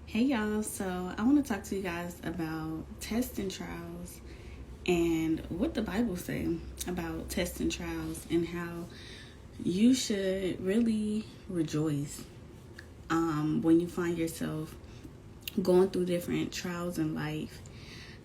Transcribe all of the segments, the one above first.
Hey y'all, so I want to talk to you guys about tests and trials and what the Bible say about tests and trials and how you should really rejoice when you find yourself going through different trials in life.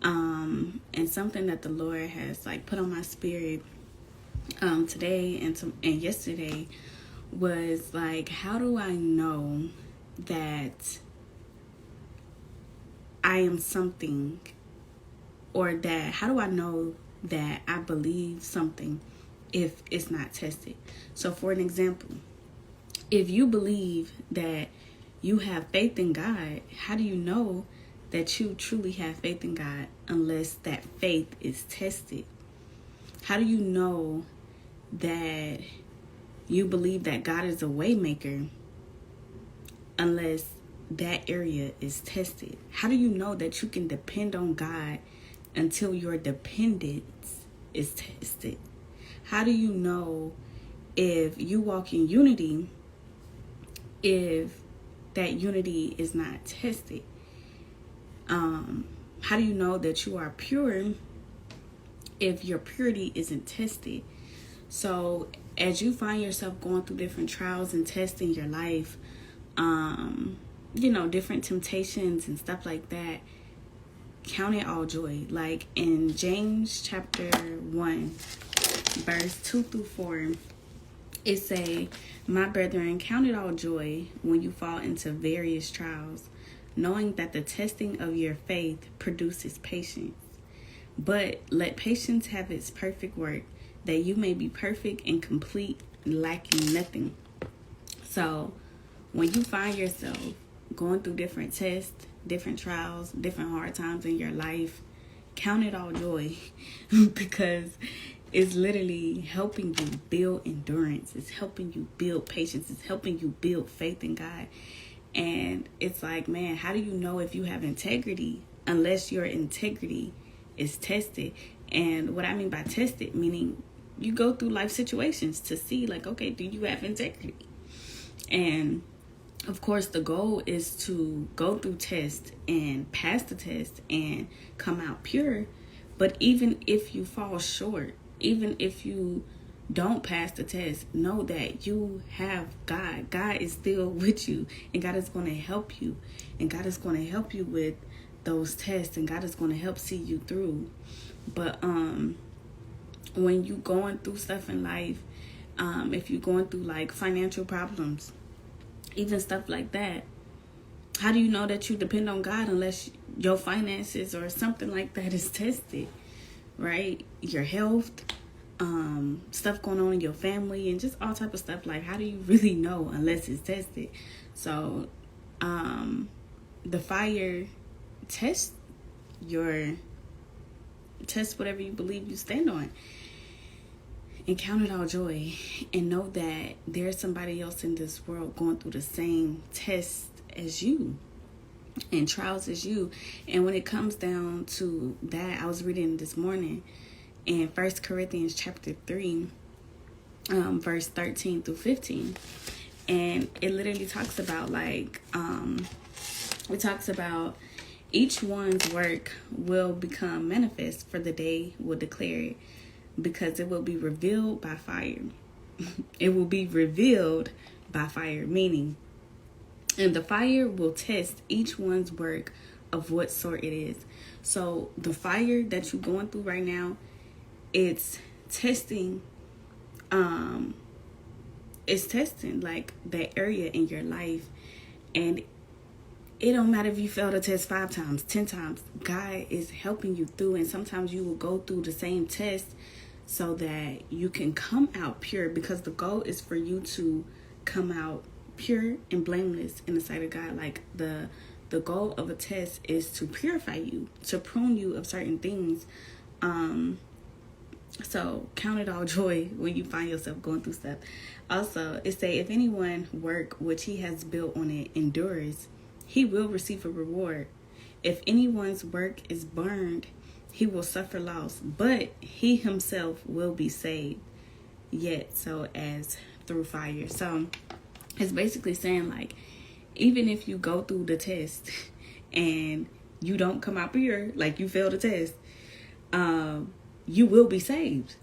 And something that the Lord has put on my spirit today and yesterday was how do I know that I am something, or that how do I know that I believe something if it's not tested? So for an example, if you believe that you have faith in God, how do you know that you truly have faith in God unless that faith is tested? How do you know that you believe that God is a way maker unless that area is tested? How do you know that you can depend on God until your dependence is tested? How do you know if you walk in unity if that unity is not tested? How do you know that you are pure if your purity isn't tested? So as you find yourself going through different trials and tests in your life, different temptations and stuff like that, count it all joy. Like in James chapter 1, verse 2 through 4, it say, "My brethren, count it all joy when you fall into various trials, knowing that the testing of your faith produces patience. But let patience have its perfect work, that you may be perfect and complete, lacking nothing." So when you find yourself going through different tests, different trials, different hard times in your life, count it all joy because it's literally helping you build endurance. It's helping you build patience. It's helping you build faith in God. And it's like, man, how do you know if you have integrity unless your integrity is tested? And what I mean by tested, meaning you go through life situations to see okay, do you have integrity? And of course, the goal is to go through tests and pass the test and come out pure. But even if you fall short, even if you don't pass the test, know that you have God. God is still with you, and God is going to help you. And God is going to help you with those tests, and God is going to help see you through. But when you going through stuff in life, if you're going through financial problems, even stuff like that, how do you know that you depend on God unless your finances or something like that is tested, right? Your health, stuff going on in your family, and just all type of stuff. How do you really know unless it's tested? So the fire test whatever you believe you stand on. And count it all joy and know that there's somebody else in this world going through the same test as you and trials as you. And when it comes down to that, I was reading this morning in 1 Corinthians chapter 3, verse 13 through 15. And it literally talks about it talks about each one's work will become manifest, for the day will declare it, because it will be revealed by fire. It will be revealed by fire, meaning, and the fire will test each one's work of what sort it is. So the fire that you're going through right now, it's testing, that area in your life. And it don't matter if you fail the test 5 times, 10 times, God is helping you through. And sometimes you will go through the same test so that you can come out pure, because the goal is for you to come out pure and blameless in the sight of God. The goal of a test is to purify you, to prune you of certain things. So count it all joy when you find yourself going through stuff. Also, it say, if anyone work which he has built on it endures, he will receive a reward. If anyone's work is burned, he will suffer loss, but he himself will be saved, yet so as through fire. So it's basically saying even if you go through the test and you don't come out pure, like you failed the test, you will be saved.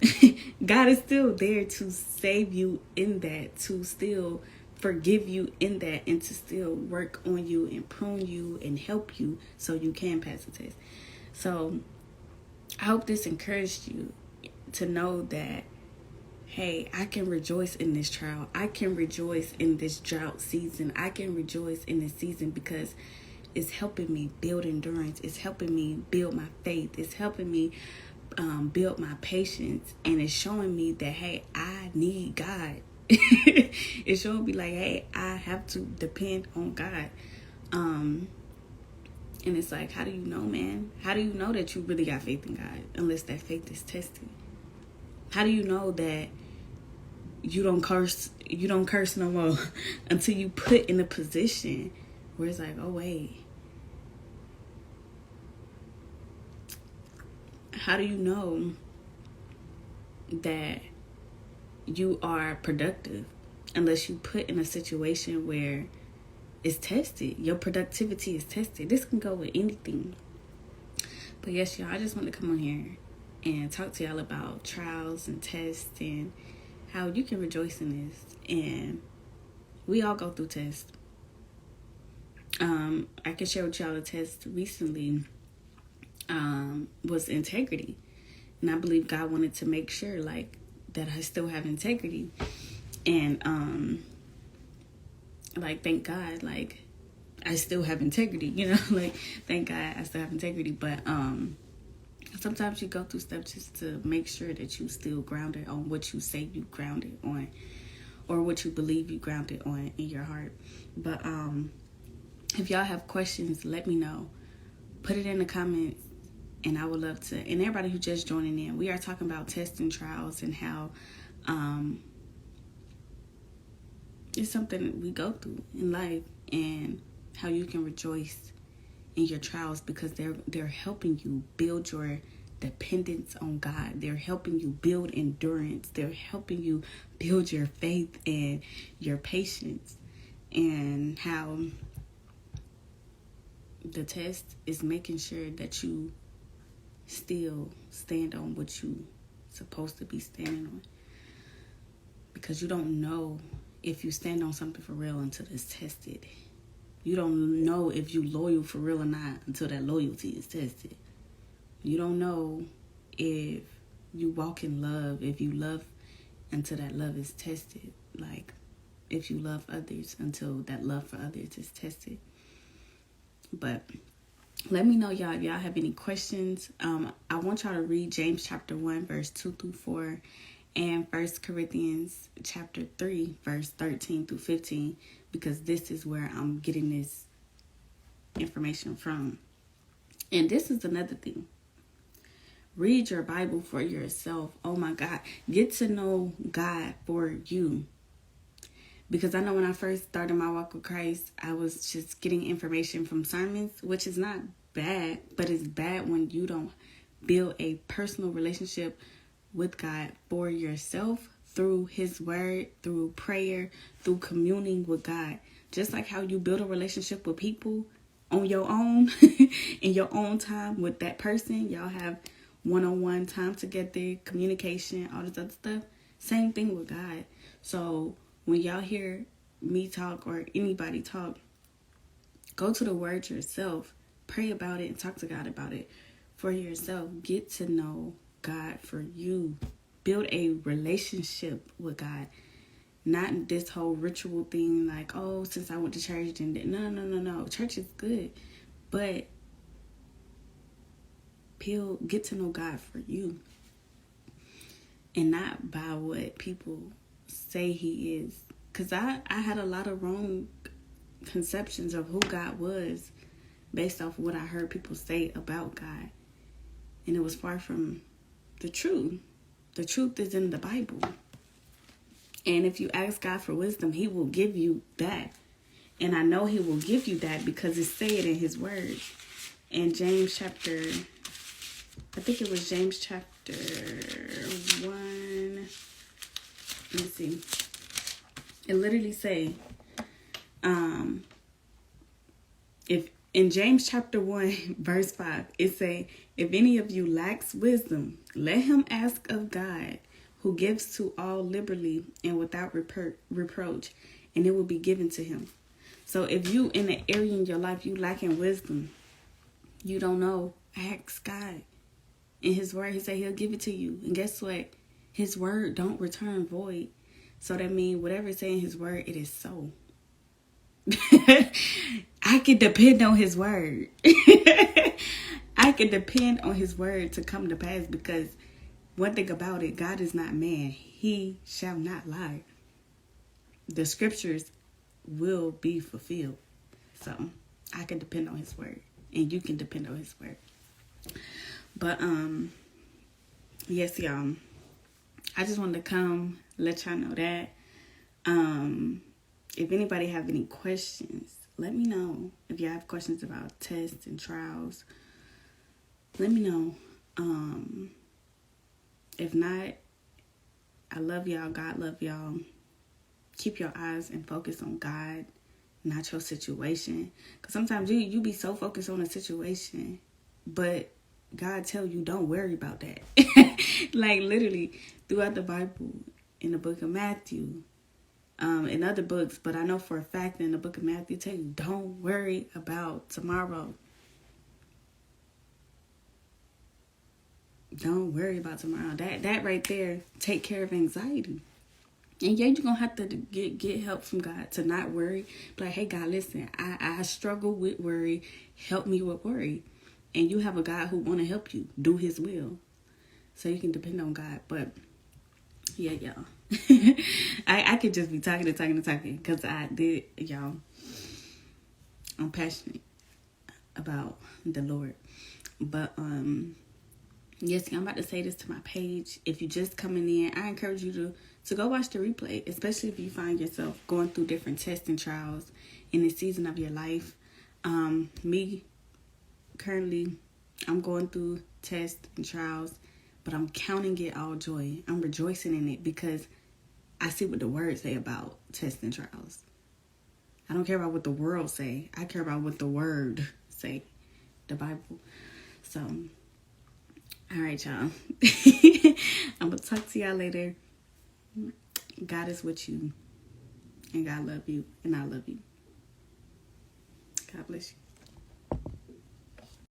God is still there to save you in that, to still forgive you in that, and to still work on you and prune you and help you so you can pass the test. So I hope this encouraged you to know that, hey, I can rejoice in this trial. I can rejoice in this drought season. I can rejoice in this season because it's helping me build endurance. It's helping me build my faith. It's helping me build my patience. And it's showing me that, hey, I need God. It's showing me like, hey, I have to depend on God. And it's like, how do you know, man? How do you know that you really got faith in God unless that faith is tested? How do you know that you don't curse no more until you put in a position where it's like, oh wait. How do you know that you are productive unless you put in a situation where it's tested? Your productivity is tested. This can go with anything. But yes, y'all, I just want to come on here and talk to y'all about trials and tests and how you can rejoice in this. And we all go through tests. I can share with y'all a test recently was integrity. And I believe God wanted to make sure like that I still have integrity. And like, thank God, like I still have integrity, you know, like thank God I still have integrity. But sometimes you go through steps just to make sure that you still grounded on what you say you grounded on, or what you believe you grounded on in your heart. But if y'all have questions, let me know. Put it in the comments, and I would love to. And everybody who just joining in, we are talking about tests and trials and how it's something we go through in life, and how you can rejoice in your trials because they're helping you build your dependence on God. They're helping you build endurance. They're helping you build your faith and your patience. And how the test is making sure that you still stand on what you're supposed to be standing on. Because you don't know if you stand on something for real until it's tested. You don't know if you loyal for real or not until that loyalty is tested. You don't know if you walk in love, if you love until that love is tested. Like, if you love others until that love for others is tested. But let me know, y'all, if y'all have any questions. I want y'all to read James chapter 1, verse 2 through 4. And 1 Corinthians chapter 3, verse 13 through 15. Because this is where I'm getting this information from. And this is another thing. Read your Bible for yourself. Oh my God. Get to know God for you. Because I know when I first started my walk with Christ, I was just getting information from sermons, which is not bad, but it's bad when you don't build a personal relationship with God for yourself through His word, through prayer, through communing with God. Just like how you build a relationship with people on your own, in your own time with that person. Y'all have one-on-one time together, communication, all this other stuff. Same thing with God. So when y'all hear me talk or anybody talk, go to the word yourself. Pray about it and talk to God about it for yourself. Get to know God for you. Build a relationship with God. Not this whole ritual thing like, oh, since I went to church and no. Church is good. But get to know God for you. And not by what people say He is. Because I had a lot of wrong conceptions of who God was based off of what I heard people say about God. And it was far from the truth. The truth is in the Bible. And if you ask God for wisdom, He will give you that. And I know He will give you that because it's said in His word. In James chapter, I think it was James chapter 1. Let me see. It literally say, If in James chapter 1, verse 5, it say, if any of you lacks wisdom, let him ask of God, who gives to all liberally and without reproach, and it will be given to him. So if you in an area in your life you lacking wisdom, you don't know, ask God. In his word, he said he'll give it to you. And guess what? His word don't return void. So that means whatever it's saying in his word, it is so. I can depend on his word. I can depend on his word to come to pass, because one thing about it, God is not man. He shall not lie. The scriptures will be fulfilled. So I can depend on his word, and you can depend on his word. But yes, y'all, I just wanted to come let y'all know that. If anybody have any questions, let me know. If you have questions about tests and trials, let me know. If not, I love y'all. God love y'all. Keep your eyes and focus on God, not your situation. Because sometimes you be so focused on a situation, but God tell you don't worry about that. Like literally throughout the Bible, in the book of Matthew, in other books, but I know for a fact in the book of Matthew, tell you don't worry about tomorrow. Don't worry about tomorrow. That right there take care of anxiety. And yeah, you're gonna have to get help from God to not worry. Like, hey God, listen, I struggle with worry. Help me with worry. And you have a God who wanna help you do his will. So you can depend on God. But yeah, y'all. I could just be talking because I did, y'all. I'm passionate about the Lord. But yes, I'm about to say this to my page. If you're just coming in, I encourage you to go watch the replay, especially if you find yourself going through different tests and trials in this season of your life. Me, currently, I'm going through tests and trials, but I'm counting it all joy. I'm rejoicing in it because I see what the word say about tests and trials. I don't care about what the world say. I care about what the word say, the Bible. So, all right, y'all. I'm going to talk to y'all later. God is with you, and God love you, and I love you. God bless you.